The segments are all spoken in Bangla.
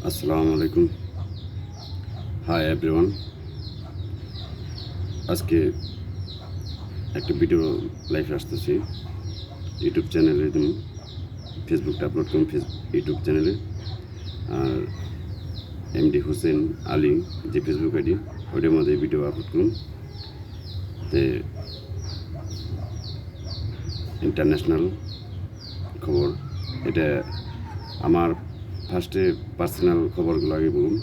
আসসালামু আলাইকুম। Hi everyone. আজকে একটা ভিডিও লাইভে আসতেছি ইউটিউব চ্যানেলে, তুমি ফেসবুকটা আপলোড করুন ইউটিউব চ্যানেলে। আর এমডি হোসেন আলী যে ফেসবুক আইডি, ওইটার মধ্যে ভিডিও আপলোড করুন। তে ইন্টারন্যাশনাল খবর, এটা আমার ফার্স্টে পার্সোনাল খবরগুলো আগে বলুন,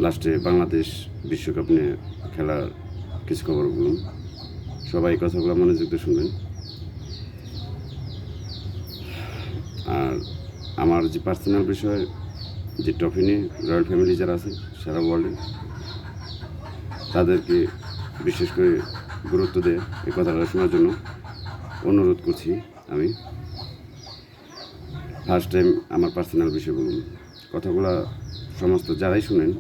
লাস্টে বাংলাদেশ বিশ্বকাপ নিয়ে খেলার কিছু খবর বলুন। সবাই কথাগুলো মনোযোগ দিয়ে শুনবেন। আর আমার যে পার্সোনাল বিষয়, যে ট্রফি নিয়ে রয়্যাল ফ্যামিলি যারা আছে সারা ওয়ার্ল্ডে, তাদেরকে বিশেষ করে গুরুত্ব দেয় এই কথাটা শোনার জন্য অনুরোধ করছি। আমি ফার্স্ট টাইম আমার পার্সোনাল বিষয় বলুন। কথাগুলো সমস্ত যারাই শুনেন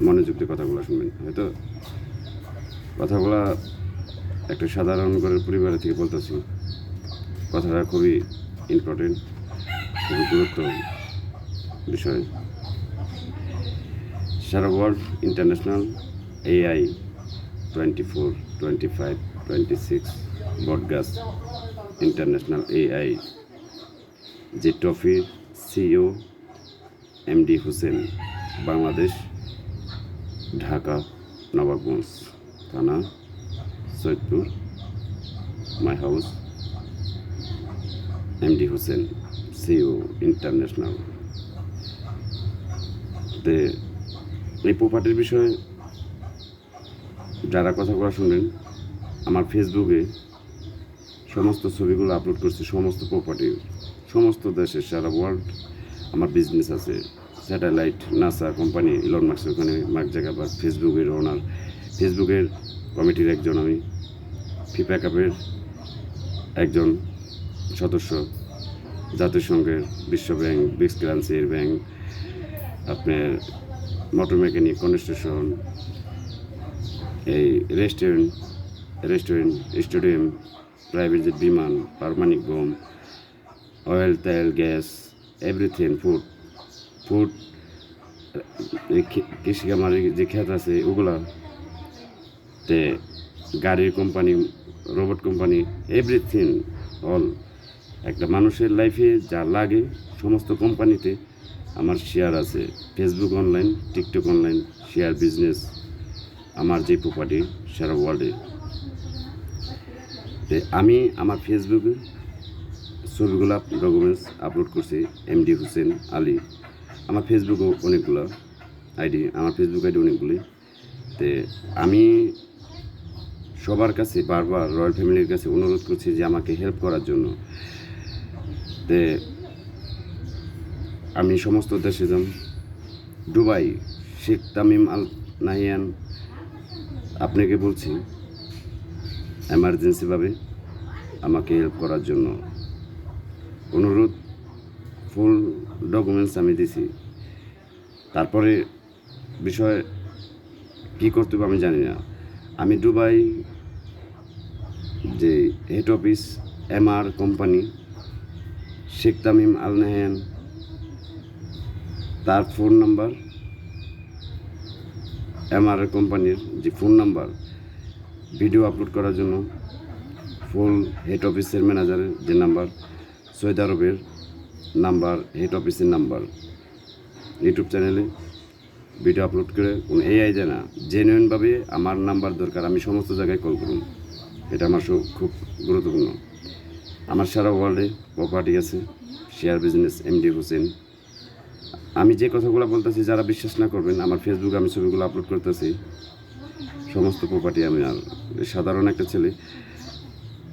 মনোযোগ দিয়ে কথাগুলো শুনবেন। হয়তো কথাগুলো একটা সাধারণ ঘরের পরিবারের থেকে বলতেছি, কথাটা খুবই ইম্পর্টেন্ট, খুবই গুরুত্ব বিষয়। সারা world international AI 24, 25, 26 broadcast international AI যে ট্রফির CEO এমডি হোসেন, বাংলাদেশ, ঢাকা, নবাবগঞ্জ থানা, Syedpur, my house, MD Hossain CEO international. তে এই প্রপার্টির বিষয়ে যারা কথাগুলো শুনবেন, আমার ফেসবুকে সমস্ত ছবিগুলো আপলোড করছি, সমস্ত প্রপার্টির, সমস্ত দেশের, সারা ওয়ার্ল্ড আমার বিজনেস আছে। Satellite, NASA company, Elon Musk ওখানে মার্ক জাগারবার্গ, ফেসবুকের ওনার, ফেসবুকের কমিটির একজন আমি, ফিফা কাপের একজন সদস্য, জাতিসংঘের, বিশ্ব ব্যাংক, ব্রিক্স কারেন্সির ব্যাংক, আপনার মোটর মেকানিক, কনস্ট্রাকশন, এই রেস্টুরেন্ট, স্টেডিয়াম, প্রাইভেট জেট, বিমান, পারমাণবিক বোম, অয়েল, তেল, গ্যাস, এভরিথিং, ফুড, কৃষি খামারের যে ক্ষেত আছে ওগুলা, তে গাড়ির company, robot company, everything all, একটা মানুষের লাইফে যা লাগে সমস্ত কোম্পানিতে আমার শেয়ার আছে। Facebook online, TikTok online, share business আমার যে প্রপার্টি সারা ওয়ার্ল্ডে। আমি আমার ফেসবুকে ছবিগুলো, ডকুমেন্টস আপলোড করছি এমডি হোসেন আলী। আমার ফেসবুকও অনেকগুলো আইডি, আমার ফেসবুক আইডি অনেকগুলি। তে আমি সবার কাছে বারবার রয়্যাল ফ্যামিলির কাছে অনুরোধ করছি যে আমাকে হেল্প করার জন্য। তে আমি সমস্ত দেশে যাম, Dubai, Sheikh Tamim Al Nahiyan, আপনাকে বলছি এমার্জেন্সিভাবে আমাকে হেল্প করার জন্য অনুরোধ। ফুল ডকুমেন্টস আমি দিছি। তারপরে বিষয় কী করতে হবে আমি জানি না। আমি দুবাই যে head office MR company, Sheikh Tamim Al Nahyan, তার ফোন নাম্বার, MR কোম্পানির যে ফোন নাম্বার ভিডিও আপলোড করার জন্য, ফুল হেড অফিসের ম্যানেজারের যে নাম্বার, সৌদি আরবের নাম্বার, হেড অফিসের নাম্বার, ইউটিউব চ্যানেলে ভিডিও আপলোড করে কোনো AI দেয় না, জেনুইনভাবে আমার নাম্বার দরকার, আমি সমস্ত জায়গায় কল করুন। এটা আমার খুব গুরুত্বপূর্ণ। আমার সারা ওয়ার্ল্ডে প্রপার্টি আছে, শেয়ার বিজনেস, এমডি হোসেন। আমি যে কথাগুলো বলতেছি, যারা বিশ্বাস না করবেন, আমার ফেসবুকে আমি ছবিগুলো আপলোড করতেছি, সমস্ত প্রপার্টি আমি। আর সাধারণ একটা ছেলে,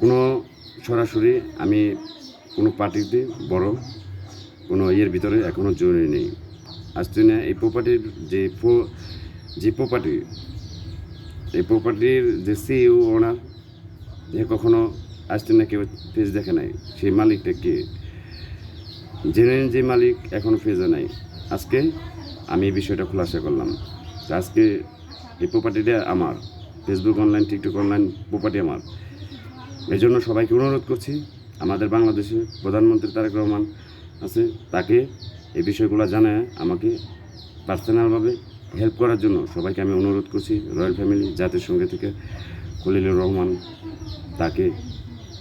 কোনো সরাসরি আমি কোনো পার্টিতে বড় কোনো ইয়ের ভিতরে এখনও জড়িয়ে নেই। আসতে না এই প্রপার্টির যে প্রপার্টি, এই প্রপার্টির যে CEO ওনার, যে কখনো আসতে না কেউ ফেস দেখে নাই, সেই মালিকটা কে, জেনুইন যে মালিক এখনও ফেজে নাই। আজকে আমি এই বিষয়টা খুলাসা করলাম। আজকে এই প্রপার্টিটা আমার, Facebook online, TikTok online property আমার। এই জন্য সবাইকে অনুরোধ করছি, আমাদের বাংলাদেশে প্রধানমন্ত্রী তারেক রহমান আছে, তাকে এই বিষয়গুলো জানায় আমাকে পার্সোনালভাবে হেল্প করার জন্য সবাইকে আমি অনুরোধ করছি। রয়্যাল ফ্যামিলি জাতীয় সঙ্গী থেকে খলিলুর রহমান, তাকে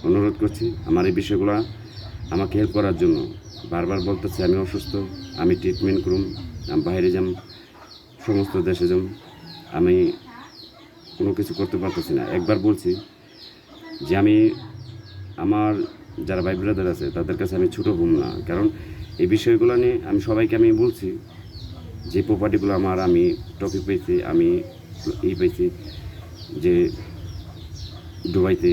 অনুরোধ করছি আমার এই বিষয়গুলো আমাকে হেল্প করার জন্য। বারবার বলতেছি আমি অসুস্থ, আমি ট্রিটমেন্ট করুম, আমি বাইরে যাম, সমস্ত দেশে যাম, আমি কোনো কিছু করতে পারতেছি না। একবার বলছি যে আমি আমার যারা ভাই ব্রাদার আছে তাদের কাছে আমি ছোটো হব না, কারণ এই বিষয়গুলো নিয়ে আমি সবাইকে আমি বলছি যে প্রপার্টিগুলো আমার, আমি টপিক পেয়েছি, আমি পেয়েছি যে দুবাইতে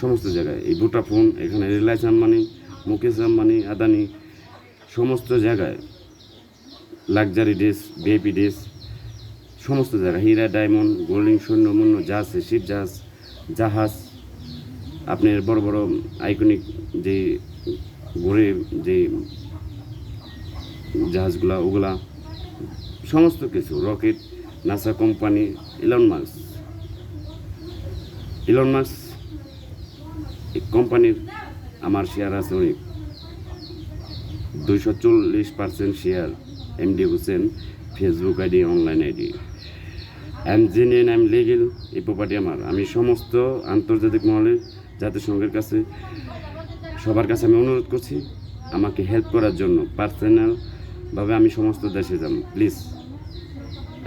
সমস্ত জায়গায় এই ভোডাফোন, এখানে রিলায়েন্স আম্বানি, মুকেশ আম্বানি, আদানি, সমস্ত জায়গায় লাক্সারি ড্রেস, ভিআইপি ড্রেস, সমস্ত জায়গায় হীরা, ডায়মন্ড, গোল্ডিং, সৈন্য মূন্য যা আছে, শিপ জাহাজ, আপনার বড় বড় আইকনিক যে ঘুরে যে জাহাজগুলা, ওগুলা সমস্ত কিছু, rocket, NASA company, Elon Musk এই কোম্পানির আমার শেয়ার আছে অনেক, 240% share. MD Hossain, Facebook ID, online ID, I am genuine, I am legal. এই প্রপার্টি আমার। আমি সমস্ত আন্তর্জাতিক মহলে জাতিসংঘের কাছে, সবার কাছে আমি অনুরোধ করছি আমাকে হেল্প করার জন্য। পার্সোনালভাবে আমি সমস্ত দেশে যাব, please.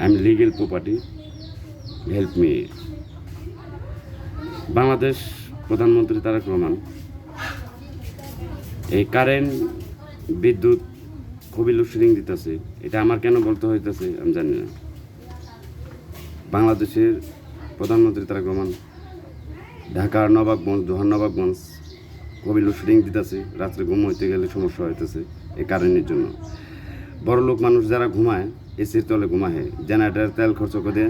I am legal property, help me. Bangladesh প্রধানমন্ত্রী তারেক রহমান এই কারেন্ট, বিদ্যুৎ খুবই লোডশেডিং দিতেছে। এটা আমার কেন বলতে হইতেছে আমি জানি না। বাংলাদেশের প্রধানমন্ত্রী তারেক রহমান ঢাকার নবাবগঞ্জ, দোহার নবাবগঞ্জ খুবই লোডশেডিং দিতেছে। রাত্রে ঘুম হইতে গেলে সমস্যা হইতেছে এই কারেন্টের জন্য। বড় লোক মানুষ যারা ঘুমায়, এসির তলে ঘুমায়, জেনারেটার তেল খরচ করে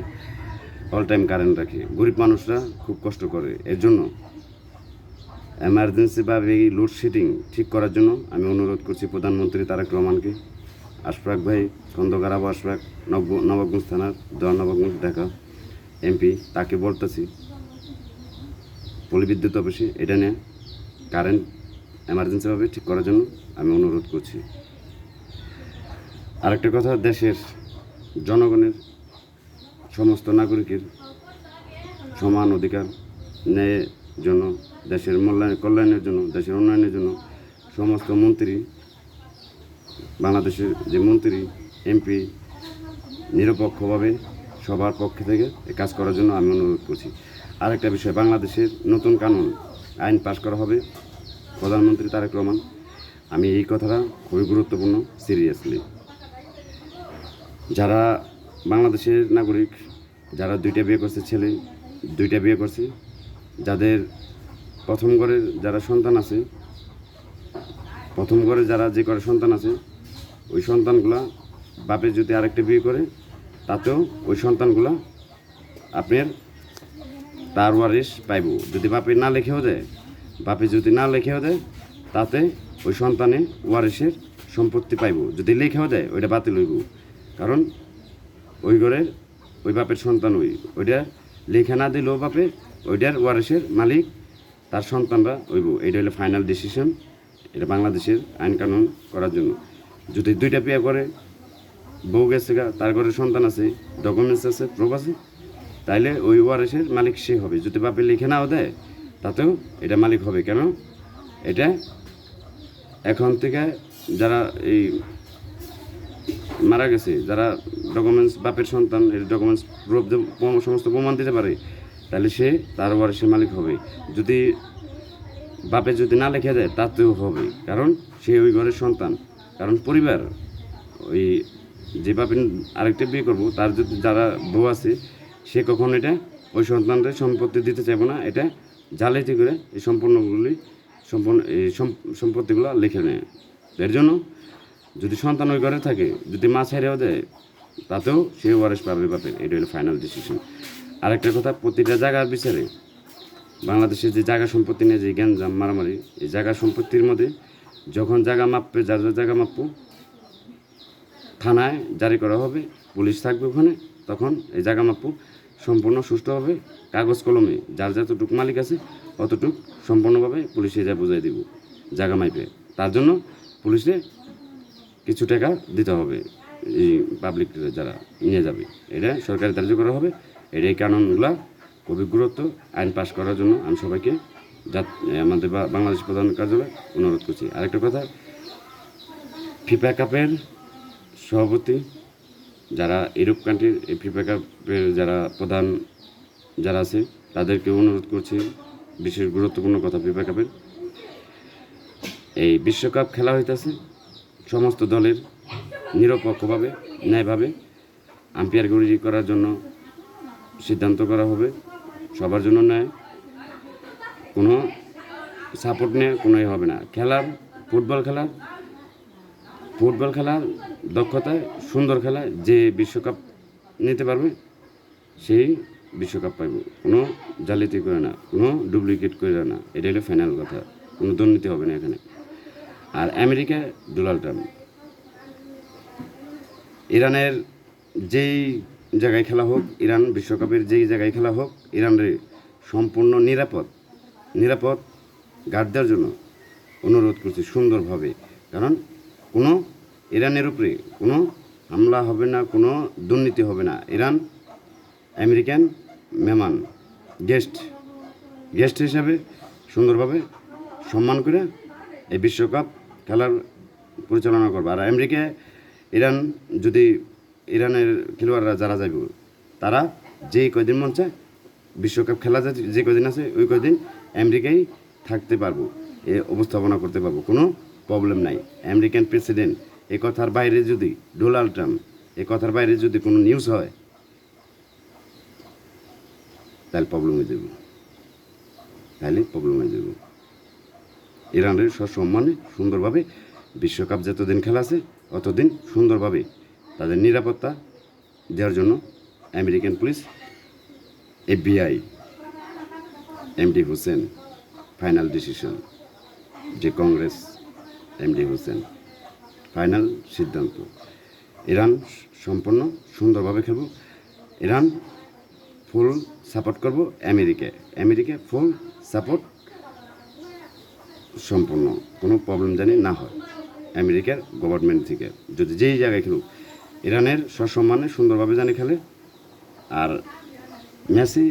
অল টাইম কারেন্ট রাখে। গরিব মানুষরা খুব কষ্ট করে। এর জন্য এমার্জেন্সিভাবে এই লোডশেডিং ঠিক করার জন্য আমি অনুরোধ করছি প্রধানমন্ত্রী তারেক রহমানকে। আশফাক ভাই, খন্দকার আবু আশফাক, নবাবগঞ্জ থানার, দোহার নবাবগঞ্জ, ঢাকা এমপি, তাকে বলতেছি পল্লী অফিসে এটা নিয়ে কারেন্ট এমার্জেন্সিভাবে ঠিক করার জন্য আমি অনুরোধ করছি। আরেকটা কথা, দেশের জনগণের, সমস্ত নাগরিকের সমান অধিকার ন্যায়ের জন্য, দেশের কল্যাণের জন্য, দেশের উন্নয়নের জন্য সমস্ত মন্ত্রী, বাংলাদেশের যে মন্ত্রী, এমপি নিরপেক্ষভাবে সবার পক্ষ থেকে কাজ করার জন্য আমি অনুরোধ করছি। আরেকটা বিষয়, বাংলাদেশের নতুন কানুন আইন পাশ করা হবে প্রধানমন্ত্রী তারেক রহমান। আমি এই কথাটা খুবই গুরুত্বপূর্ণ, সিরিয়াসলি। যারা বাংলাদেশের নাগরিক, যারা 2টা বিয়ে করছে, ছেলে 2টা বিয়ে করছে, যাদের প্রথম ঘরের যারা সন্তান আছে, প্রথম ঘরে যারা যে করে সন্তান আছে, ওই সন্তানগুলা বাপে যদি আরেকটা বিয়ে করে, তাতেও ওই সন্তানগুলা আপনার তার ওয়ারিশ পাইব। যদি বাপে না লেখেও দেয়, বাপে যদি না লেখেও দেয়, তাতে ওই সন্তানে ওয়ারিশের সম্পত্তি পাইব। যদি লেখেও দেয়, ওইটা বাতিল হইব, কারণ ওই ঘরের ওই বাপের সন্তান, ওইটা লেখা না দিলেও বাপে ওইটার ওয়ারিশের মালিক তার সন্তানরা হইব। এটা হলো ফাইনাল ডিসিশন। এটা বাংলাদেশের আইন কানুন করার জন্য। যদি 2টা বিয়ে করে, বউ গেছে গা, তার ঘরে সন্তান আছে, ডকুমেন্টস আছে, প্রুফ আছে, তাইলে ওই ওয়ারিশের মালিক সে হবে। যদি বাপে লিখে নাও দেয়, তাতেও এটা মালিক হবে। কেন? এটা এখন থেকে যারা এই মারা গেছে, যারা ডকুমেন্টস, বাপের সন্তান, এই ডকুমেন্টস প্রুফ সমস্ত প্রমাণ দিতে পারে, তাহলে সে তার ওয়ারিশের মালিক হবে। যদি বাপে যদি না লিখে দেয়, তাতেও হবে, কারণ সে ওই ঘরের সন্তান। কারণ পরিবার, ওই যে বাপের আরেকটা বিয়ে করবো, তার যদি যারা বউ আছে, সে কখন এটা ওই সন্তানদের সম্পত্তি দিতে চাইব না। এটা জালিয়াতি করে এই সম্পত্তিগুলো লিখে নেয়। এর জন্য যদি সন্তান ওই ঘরে থাকে, যদি মা ছেড়েও দেয়, তাতেও সে ওয়ারিশ পাবে বাপের। এটা হলো ফাইনাল ডিসিশন। আরেকটা কথা, প্রতিটা জায়গার বিচারে বাংলাদেশের যে জায়গা সম্পত্তি নিয়ে যে গ্যাঞ্জাম, মারামারি, এই জায়গা সম্পত্তির মধ্যে যখন জায়গা মাপবে, যার যার জায়গা মাপবো, থানায় জারি করা হবে, পুলিশ থাকবে ওখানে, তখন এই জায়গা মাপবো সম্পূর্ণ সুষ্ঠুভাবে, কাগজ কলমে যার যতটুক মালিক আছে অতটুক সম্পূর্ণভাবে পুলিশে যা বুঝাই দিব জায়গা মাইপে। তার জন্য পুলিশে কিছু টাকা দিতে হবে এই পাবলিক যারা নিয়ে যাবে, এটা সরকারি ধার্য করা হবে। এটা এই কানুনগুলা খুবই গুরুত্ব। আইন পাশ করার জন্য আমি সবাইকে আমাদের বাংলাদেশ প্রধান কার্যালয় অনুরোধ করছি। আরেকটা কথা, ফিফা কাপের সভাপতি যারা ইউরোপ কান্ট্রির এই ফিফা কাপের যারা প্রধান যারা আছে তাদেরকে অনুরোধ করছি, বিশেষ গুরুত্বপূর্ণ কথা, ফিফা কাপের এই বিশ্বকাপ খেলা হইতেছে সমস্ত দলের নিরপেক্ষভাবে ন্যায়ভাবে আম্পায়ারগিরি করার জন্য সিদ্ধান্ত করা হবে, সবার জন্য ন্যায়, কোনো সাপোর্ট নিয়ে কোনো হবে না। ফুটবল খেলার দক্ষতায় সুন্দর খেলায় যে বিশ্বকাপ নিতে পারবে সেই বিশ্বকাপ পাইব, কোনো জালিয়াতি করে না, কোনো ডুপ্লিকেট করে না। এটা হলো ফাইনাল কথা, কোনো দুর্নীতি হবে না এখানে। আর আমেরিকা ডোনাল্ড ট্রাম্প, ইরানের যেই জায়গায় খেলা হোক, ইরান বিশ্বকাপের যেই জায়গায় খেলা হোক, ইরানের সম্পূর্ণ নিরাপদ গার্ড দেওয়ার জন্য অনুরোধ করছি সুন্দরভাবে। কারণ কোনো ইরানের উপরে কোনো হামলা হবে না, কোনো দুর্নীতি হবে না। ইরান আমেরিকান মেহমান গেস্ট হিসাবে সুন্দরভাবে সম্মান করে এই বিশ্বকাপ খেলার পরিচালনা করবে। আর আমেরিকা ইরান যদি ইরানের খেলোয়াড়রা যারা যাবে তারা যেই কয়দিন মন চায় বিশ্বকাপ খেলা যে কয়দিন আছে ওই কয়দিন আমেরিকায় থাকতে পারবো, এ উপস্থাপনা করতে পারবো, কোনো প্রবলেম নাই। আমেরিকান প্রেসিডেন্ট এই কথার বাইরে যদি ডোনাল্ড ট্রাম্প এই কথার বাইরে যদি কোনো নিউজ হয় তাহলে প্রবলেম হয়ে যাবে। ইরানের সসম্মানে সুন্দরভাবে বিশ্বকাপ যতদিন খেলা আছে অতদিন সুন্দরভাবে তাদের নিরাপত্তা দেওয়ার জন্য American police, FBI, MD Hossain final decision, যে কংগ্রেস MD হোসেন ফাইনাল সিদ্ধান্ত। ইরান সম্পূর্ণ সুন্দরভাবে খেলব, ইরান ফুল সাপোর্ট করব, আমেরিকা ফুল সাপোর্ট, সম্পূর্ণ কোনো প্রবলেম জানি না হয় আমেরিকার গভর্নমেন্ট থেকে। যদি যেই জায়গায় খেলুক ইরানের সসম্মানে সুন্দরভাবে জানি খেলে। আর মেসি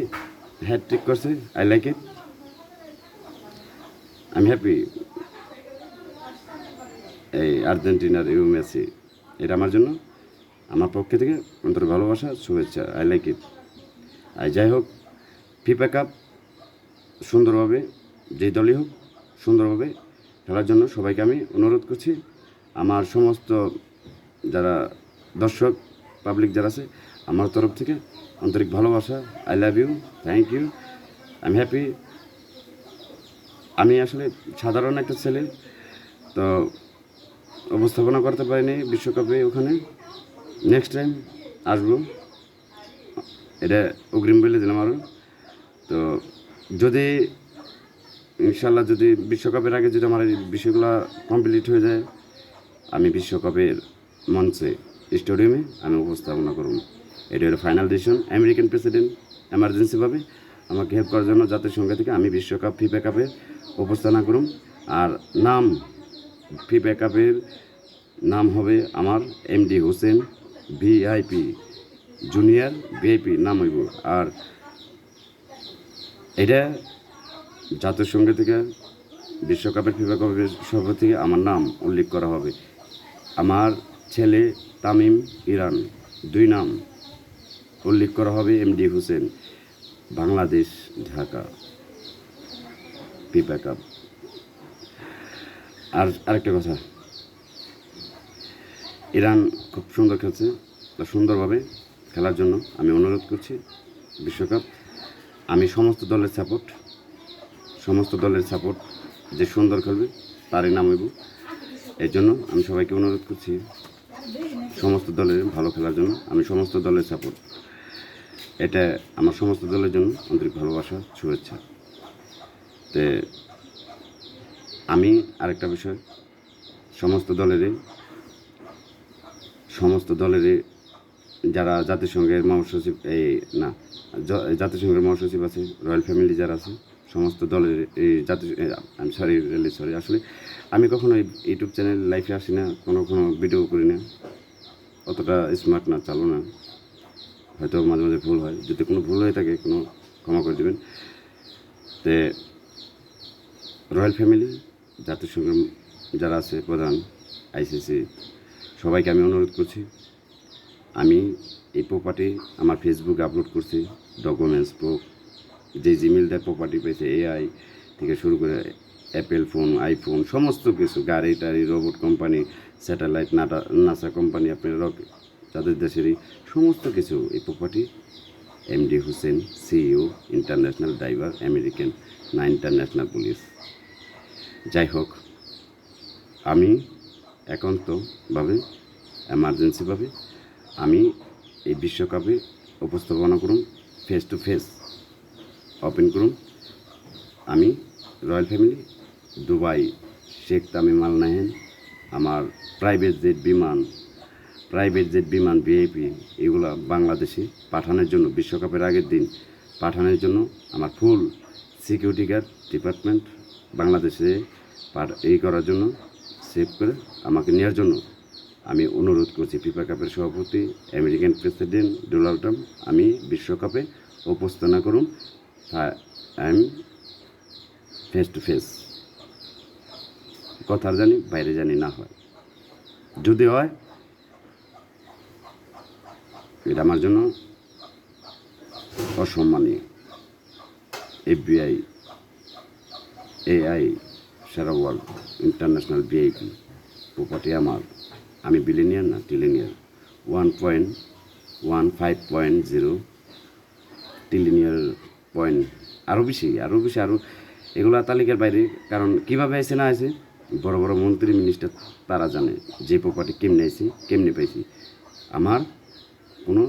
হ্যাটট্রিক করছে, I like it, I am happy. এই আর্জেন্টিনার মেসি, এটা আমার জন্য, আমার পক্ষে থেকে অন্তর ভালোবাসা, শুভেচ্ছা, আই লাইক ইট। আর যাই হোক, ফিফা কাপ সুন্দরভাবে যেই দলই হোক সুন্দরভাবে খেলার জন্য সবাইকে আমি অনুরোধ করছি। আমার সমস্ত যারা দর্শক পাবলিক যারা আছে আমার তরফ থেকে আন্তরিক ভালোবাসা, I love you, thank you, I am happy. আমি আসলে সাধারণ একটা ছেলে, তো উপস্থাপনা করতে পারিনি বিশ্বকাপে ওখানে, নেক্সট টাইম আসবো, এটা অগ্রিম বলে দিলাম আরও। তো যদি ইনশাল্লাহ যদি বিশ্বকাপের আগে যদি আমার এই বিষয়গুলো কমপ্লিট হয়ে যায়, আমি বিশ্বকাপের মঞ্চে স্টেডিয়ামে আমি উপস্থাপনা করব। এটা হলো ফাইনাল ডিসিশন। আমেরিকান প্রেসিডেন্ট এমার্জেন্সিভাবে আমাকে হেল্প করার জন্য জাতিসংঘ থেকে আমি বিশ্বকাপ ফিফা কাপে উপস্থাপনা করুন। আর নাম ফিফা কাপের নাম হবে আমার MD Hossain VIP junior VIP নাম হইব। আর এটা জাতিসংঘ থেকে বিশ্বকাপের ফিফা কাপের সভাপতি থেকে আমার নাম উল্লেখ করা হবে। আমার ছেলে তামিম ইরান, 2 নাম উল্লেখ করা হবে, MD Hossain, Bangladesh, Dhaka, FIFA cup. আর আরেকটা কথা, ইরান খুব সুন্দর খেলছে, সুন্দরভাবে খেলার জন্য আমি অনুরোধ করছি। বিশ্বকাপ আমি সমস্ত দলের সাপোর্ট যে সুন্দর খেলবে তারই নাম হইব। এর জন্য আমি সবাইকে অনুরোধ করছি সমস্ত দলের ভালো খেলার জন্য। আমি সমস্ত দলের সাপোর্ট, এটা আমার সমস্ত দলের জন্য আন্তরিক ভালোবাসা, শুভেচ্ছা। তে আমি আরেকটা বিষয়, সমস্ত দলেরই যারা জাতিসংঘের মহাসচিব জাতিসংঘের মহাসচিব আছে, রয়্যাল ফ্যামিলি যারা আছে সমস্ত দলের এই জাতীয় সরি আসলে আমি কখনো ইউটিউব চ্যানেল লাইফে আসি না, কোনো ভিডিও করি না, অতটা স্মার্ট না, চালু না, হয়তো মাঝে মাঝে ভুল হয়, যদি কোনো ভুল হয়ে থাকে কোনো ক্ষমা করে দেবেন। তে রয়্যাল ফ্যামিলি জাতিসংঘ যারা আছে প্রধান আইসিসি সবাইকে আমি অনুরোধ করছি, আমি এই প্রপার্টি আমার ফেসবুকে আপলোড করছি, ডকুমেন্টস প্রুফ, যে জিমেল দিয়ে প্রপার্টি পেয়েছে, এআই থেকে শুরু করে অ্যাপেল ফোন, আইফোন, সমস্ত কিছু, গাড়ি টাড়ি, robot company, satellite, NASA company, আপনার রকেট, যাদের দেশেরই সমস্ত কিছু এই property MD Hossain, CEO, international driver, American না ইন্টারন্যাশনাল পুলিশ। যাই হোক, আমি একান্তভাবে এমার্জেন্সিভাবে আমি এই বিশ্বকাপে উপস্থাপনা করুন, ফেস টু ফেস ওপেন করুন। আমি royal family Dubai Sheikh Tamim Al Nahyan, আমার প্রাইভেট জেট বিমান ভিআইপি এগুলো বাংলাদেশে পাঠানোর জন্য, বিশ্বকাপের আগের দিন পাঠানোর জন্য আমার ফুল সিকিউরিটি গার্ড ডিপার্টমেন্ট বাংলাদেশে এই করার জন্য, সেভ করে আমাকে নেওয়ার জন্য আমি অনুরোধ করছি ফিফা কাপের সভাপতি আমেরিকান প্রেসিডেন্ট ডোনাল্ড ট্রাম্প, আমি বিশ্বকাপে উপস্থাপনা করুন, I am face to face, কথার জানি বাইরে জানি না হয়, যদি হয় এটা আমার জন্য অসম্মানীয়। এফবিআই, এআই, সারা ওয়ার্ল্ড, ইন্টারন্যাশনাল ভিআইপি প্রপার্টি আমার, আমি বিলিনিয়ার না ট্রিলিনিয়ার, 1.15.0 ট্রিলিনিয়ার পয়েন্ট, আরও বেশি আরও এগুলো তালিকার বাইরে। কারণ কীভাবে আছে না আছে বড় বড় মন্ত্রী মিনিস্টার তারা জানে যে প্রপার্টি কেমনে আছে কেমনে পাইছি। আমার কোনো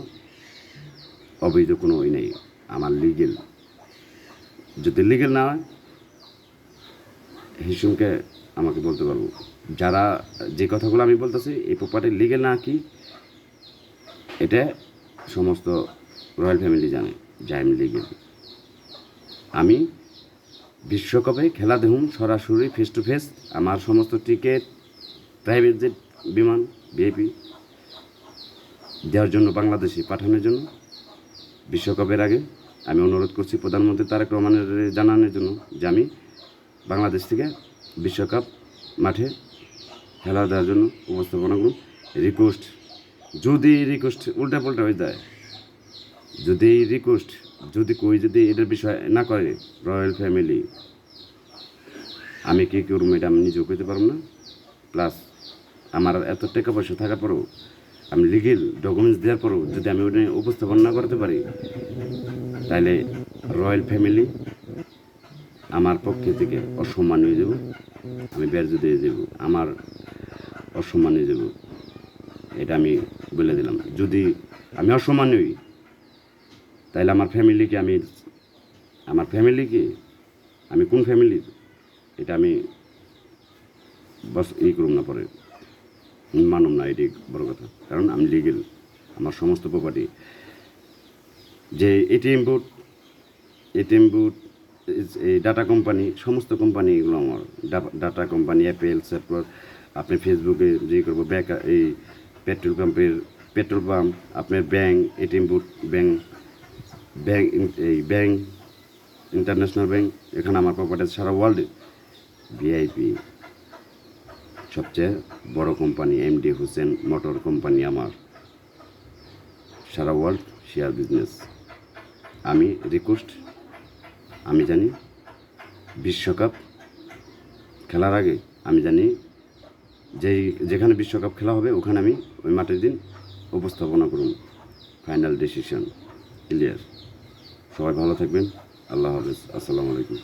অবৈধ কোনো ওই নেই, আমার লিগেল। যদি লিগেল না হয় হিসুমকে আমাকে বলতে পারবো, যারা যে কথাগুলো আমি বলতেছি এই প্রপার্টি লিগেল না কি এটা সমস্ত রয়্যাল ফ্যামিলি জানে যে আমি লিগেল। আমি বিশ্বকাপে খেলা দেখুন সরাসরি ফেস টু ফেস, আমার সমস্ত টিকিট, প্রাইভেট জেট বিমান ভিআইপি দেওয়ার জন্য, বাংলাদেশে পাঠানোর জন্য বিশ্বকাপের আগে আমি অনুরোধ করছি প্রধানমন্ত্রী তারেক রহমানের জানানোর জন্য যে আমি বাংলাদেশ থেকে বিশ্বকাপ মাঠে খেলা দেওয়ার জন্য উপস্থাপনা করুন। রিকোয়েস্ট, যদি রিকোয়েস্ট উল্টা পাল্টা হয়ে যায়, যদি এটার বিষয় না করে রয়্যাল ফ্যামিলি, আমি কী করবো এটা আমি নিজেও করতে পারবো না। প্লাস আমার এত টাকা পয়সা থাকার পরেও, আমি লিগেল ডকুমেন্টস দেওয়ার পরেও যদি আমি ওটা উপস্থাপন না করতে পারি, তাহলে রয়্যাল ফ্যামিলি আমার পক্ষে থেকে অসম্মান হয়ে যাব, আমি বের যদি যাব, আমার অসম্মান হয়ে যাব, এটা আমি বলে দিলাম। যদি আমি অসম্মান হই তাহলে আমার ফ্যামিলিকে আমি কোন ফ্যামিলির এটা আমি বস করুম না, পরে মানুম না, এটি বড় কথা। কারণ আমি লিগেল, আমার সমস্ত প্রপার্টি, যে এটিএম বুথ, এই ডাটা কোম্পানি, সমস্ত কোম্পানি এগুলো আমার, ডাটা কোম্পানি, অ্যাপেল, সেপ্টর, আপনি ফেসবুকে যে করবো এই পেট্রোল পাম্প, আপনার bank, ATM booth, bank international bank, এখানে আমার প্রপার্টি সারা ওয়ার্ল্ডে। ভিআইপি সবচেয়ে বড় company MD Hossain motor company আমার, সারা ওয়ার্ল্ড শেয়ার বিজনেস। আমি রিকোয়েস্ট, আমি জানি বিশ্বকাপ খেলার আগে আমি জানি যেখানে বিশ্বকাপ খেলা হবে ওখানে আমি ওই মাঠের দিন উপস্থাপনা করুন। Final decision clear. সবাই ভালো থাকবেন, আল্লাহ হাফেজ, আসসালামু আলাইকুম।